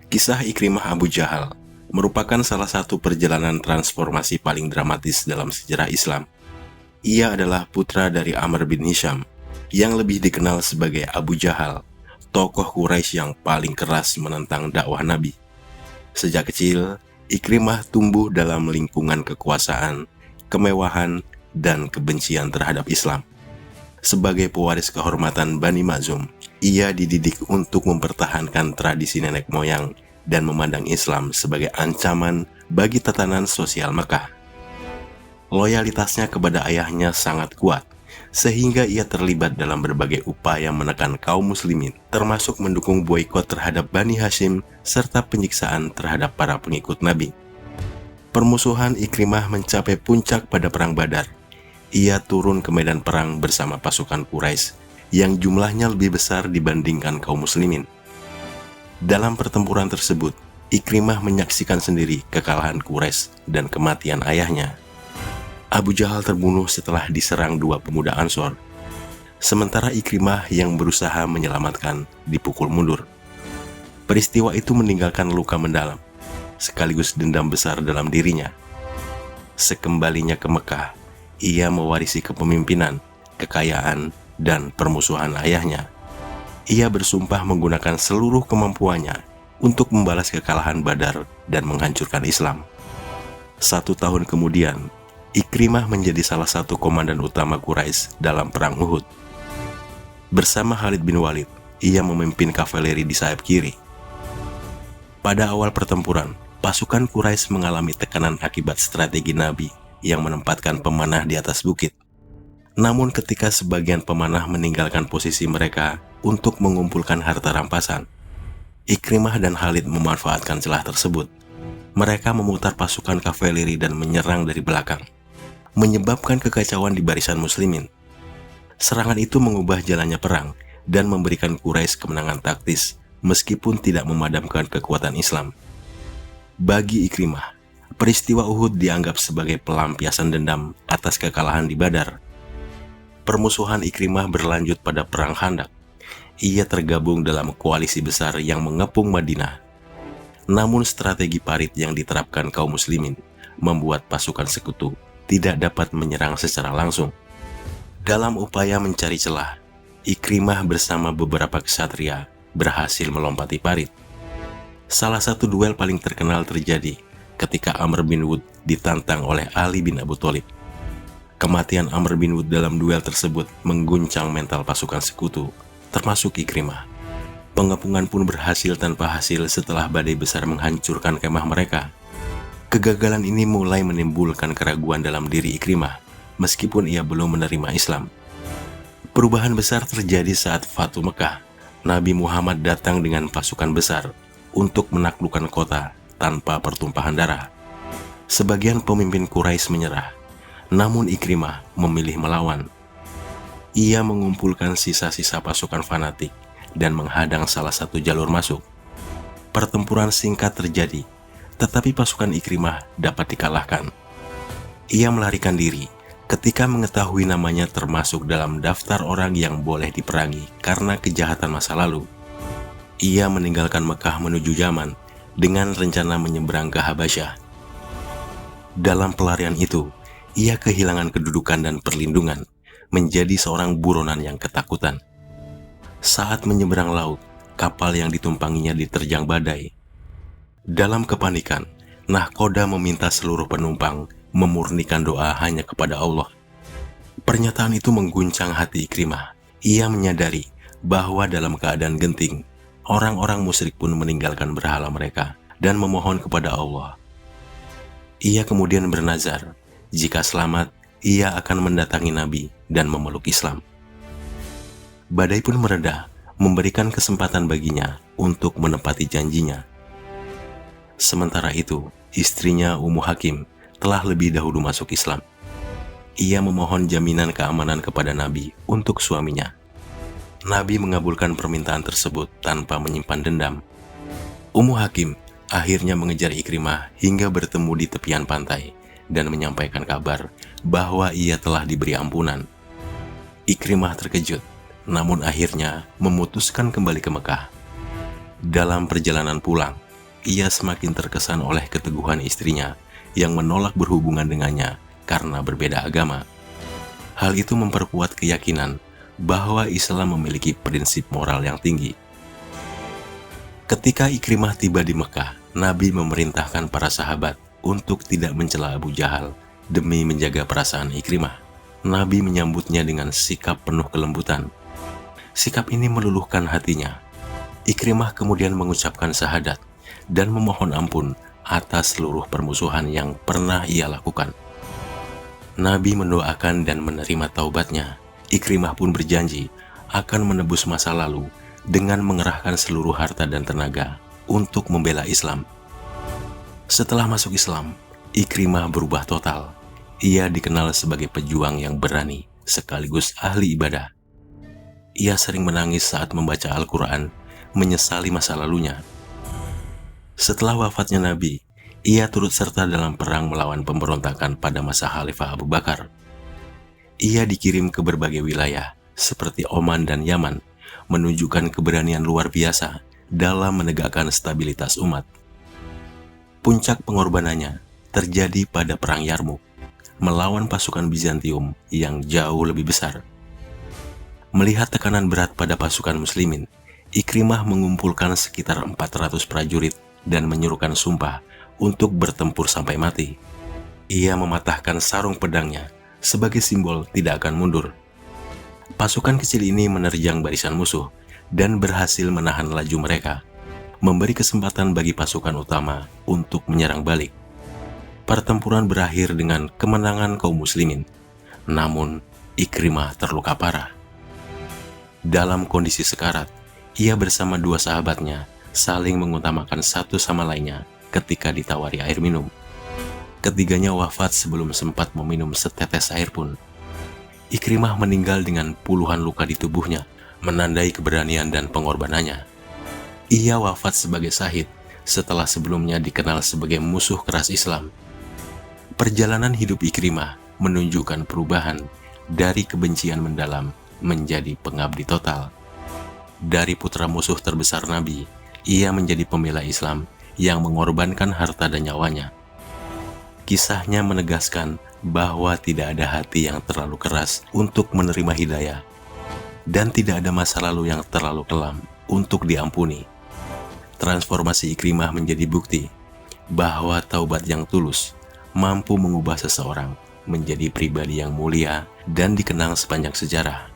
Kisah Ikrimah Abu Jahal merupakan salah satu perjalanan transformasi paling dramatis dalam sejarah Islam. Ia adalah putra dari Amr bin Hisham, yang lebih dikenal sebagai Abu Jahal, tokoh Quraisy yang paling keras menentang dakwah Nabi. Sejak kecil, Ikrimah tumbuh dalam lingkungan kekuasaan, kemewahan, dan kebencian terhadap Islam. Sebagai pewaris kehormatan Bani Makhzum, ia dididik untuk mempertahankan tradisi nenek moyang dan memandang Islam sebagai ancaman bagi tatanan sosial Mekah. Loyalitasnya kepada ayahnya sangat kuat, sehingga ia terlibat dalam berbagai upaya menekan kaum muslimin, termasuk mendukung boikot terhadap Bani Hashim serta penyiksaan terhadap para pengikut Nabi. Permusuhan Ikrimah mencapai puncak pada Perang Badar. Ia turun ke medan perang bersama pasukan Quraisy yang jumlahnya lebih besar dibandingkan kaum muslimin. Dalam pertempuran tersebut, Ikrimah menyaksikan sendiri kekalahan Quraisy dan kematian ayahnya. Abu Jahal terbunuh setelah diserang dua pemuda Ansor, sementara Ikrimah yang berusaha menyelamatkan dipukul mundur. Peristiwa itu meninggalkan luka mendalam, sekaligus dendam besar dalam dirinya. Sekembalinya ke Mekah, ia mewarisi kepemimpinan, kekayaan, dan permusuhan ayahnya. Ia bersumpah menggunakan seluruh kemampuannya untuk membalas kekalahan Badar dan menghancurkan Islam. 1 tahun kemudian, Ikrimah menjadi salah satu komandan utama Quraisy dalam Perang Uhud. Bersama Khalid bin Walid, ia memimpin kavaleri di sayap kiri. Pada awal pertempuran, pasukan Quraisy mengalami tekanan akibat strategi Nabi yang menempatkan pemanah di atas bukit. Namun ketika sebagian pemanah meninggalkan posisi mereka untuk mengumpulkan harta rampasan, Ikrimah dan Khalid memanfaatkan celah tersebut. Mereka memutar pasukan kavaleri dan menyerang dari belakang, menyebabkan kekacauan di barisan muslimin. Serangan itu mengubah jalannya perang dan memberikan Quraisy kemenangan taktis meskipun tidak memadamkan kekuatan Islam. Bagi Ikrimah, peristiwa Uhud dianggap sebagai pelampiasan dendam atas kekalahan di Badar. Permusuhan Ikrimah berlanjut pada Perang Khandaq. Ia tergabung dalam koalisi besar yang mengepung Madinah. Namun strategi parit yang diterapkan kaum muslimin membuat pasukan sekutu tidak dapat menyerang secara langsung. Dalam upaya mencari celah, Ikrimah bersama beberapa ksatria berhasil melompati parit. Salah satu duel paling terkenal terjadi ketika Amr bin Wud ditantang oleh Ali bin Abu Thalib. Kematian Amr bin Wud dalam duel tersebut mengguncang mental pasukan sekutu, termasuk Ikrimah. Pengepungan pun berhasil tanpa hasil setelah badai besar menghancurkan kemah mereka. Kegagalan ini mulai menimbulkan keraguan dalam diri Ikrimah, meskipun ia belum menerima Islam. Perubahan besar terjadi saat Fatu Mekah. Nabi Muhammad datang dengan pasukan besar untuk menaklukkan kota tanpa pertumpahan darah. Sebagian pemimpin Quraisy menyerah, namun Ikrimah memilih melawan. Ia mengumpulkan sisa-sisa pasukan fanatik dan menghadang salah satu jalur masuk. Pertempuran singkat terjadi, tetapi pasukan Ikrimah dapat dikalahkan. Ia melarikan diri ketika mengetahui namanya termasuk dalam daftar orang yang boleh diperangi karena kejahatan masa lalu. Ia meninggalkan Mekah menuju Yaman dengan rencana menyeberang ke Habasyah. Dalam pelarian itu, ia kehilangan kedudukan dan perlindungan, menjadi seorang buronan yang ketakutan. Saat menyeberang laut, kapal yang ditumpanginya diterjang badai. Dalam kepanikan, nahkoda meminta seluruh penumpang memurnikan doa hanya kepada Allah. Pernyataan itu mengguncang hati Ikrimah. Ia menyadari bahwa dalam keadaan genting, orang-orang musyrik pun meninggalkan berhala mereka dan memohon kepada Allah. Ia kemudian bernazar, jika selamat, ia akan mendatangi Nabi dan memeluk Islam. Badai pun mereda, memberikan kesempatan baginya untuk menepati janjinya. Sementara itu, istrinya Ummu Hakim telah lebih dahulu masuk Islam. Ia memohon jaminan keamanan kepada Nabi untuk suaminya. Nabi mengabulkan permintaan tersebut tanpa menyimpan dendam. Ummu Hakim akhirnya mengejar Ikrimah hingga bertemu di tepian pantai dan menyampaikan kabar bahwa ia telah diberi ampunan. Ikrimah terkejut, namun akhirnya memutuskan kembali ke Mekah. Dalam perjalanan pulang, ia semakin terkesan oleh keteguhan istrinya yang menolak berhubungan dengannya karena berbeda agama. Hal itu memperkuat keyakinan bahwa Islam memiliki prinsip moral yang tinggi. Ketika Ikrimah tiba di Mekah, Nabi memerintahkan para sahabat untuk tidak mencela Abu Jahal demi menjaga perasaan Ikrimah. Nabi menyambutnya dengan sikap penuh kelembutan. Sikap ini meluluhkan hatinya. Ikrimah kemudian mengucapkan syahadat dan memohon ampun atas seluruh permusuhan yang pernah ia lakukan. Nabi mendoakan dan menerima taubatnya. Ikrimah pun berjanji akan menebus masa lalu dengan mengerahkan seluruh harta dan tenaga untuk membela Islam. Setelah masuk Islam, Ikrimah berubah total. Ia dikenal sebagai pejuang yang berani sekaligus ahli ibadah. Ia sering menangis saat membaca Al-Quran, menyesali masa lalunya. Setelah wafatnya Nabi, ia turut serta dalam perang melawan pemberontakan pada masa Khalifah Abu Bakar. Ia dikirim ke berbagai wilayah seperti Oman dan Yaman, menunjukkan keberanian luar biasa dalam menegakkan stabilitas umat. Puncak pengorbanannya terjadi pada Perang Yarmuk, melawan pasukan Bizantium yang jauh lebih besar. Melihat tekanan berat pada pasukan muslimin, Ikrimah mengumpulkan sekitar 400 prajurit dan menyuruhkan sumpah untuk bertempur sampai mati. Ia mematahkan sarung pedangnya sebagai simbol tidak akan mundur. Pasukan kecil ini menerjang barisan musuh dan berhasil menahan laju mereka, memberi kesempatan bagi pasukan utama untuk menyerang balik. Pertempuran berakhir dengan kemenangan kaum muslimin, namun Ikrimah terluka parah. Dalam kondisi sekarat, ia bersama dua sahabatnya saling mengutamakan satu sama lainnya ketika ditawari air minum. Ketiganya wafat sebelum sempat meminum setetes air pun. Ikrimah meninggal dengan puluhan luka di tubuhnya, menandai keberanian dan pengorbanannya. Ia wafat sebagai syahid setelah sebelumnya dikenal sebagai musuh keras Islam. Perjalanan hidup Ikrimah menunjukkan perubahan dari kebencian mendalam menjadi pengabdi total. Dari putra musuh terbesar Nabi, ia menjadi pembela Islam yang mengorbankan harta dan nyawanya. Kisahnya menegaskan bahwa tidak ada hati yang terlalu keras untuk menerima hidayah, dan tidak ada masa lalu yang terlalu kelam untuk diampuni. Transformasi Ikrimah menjadi bukti bahwa taubat yang tulus mampu mengubah seseorang menjadi pribadi yang mulia dan dikenang sepanjang sejarah.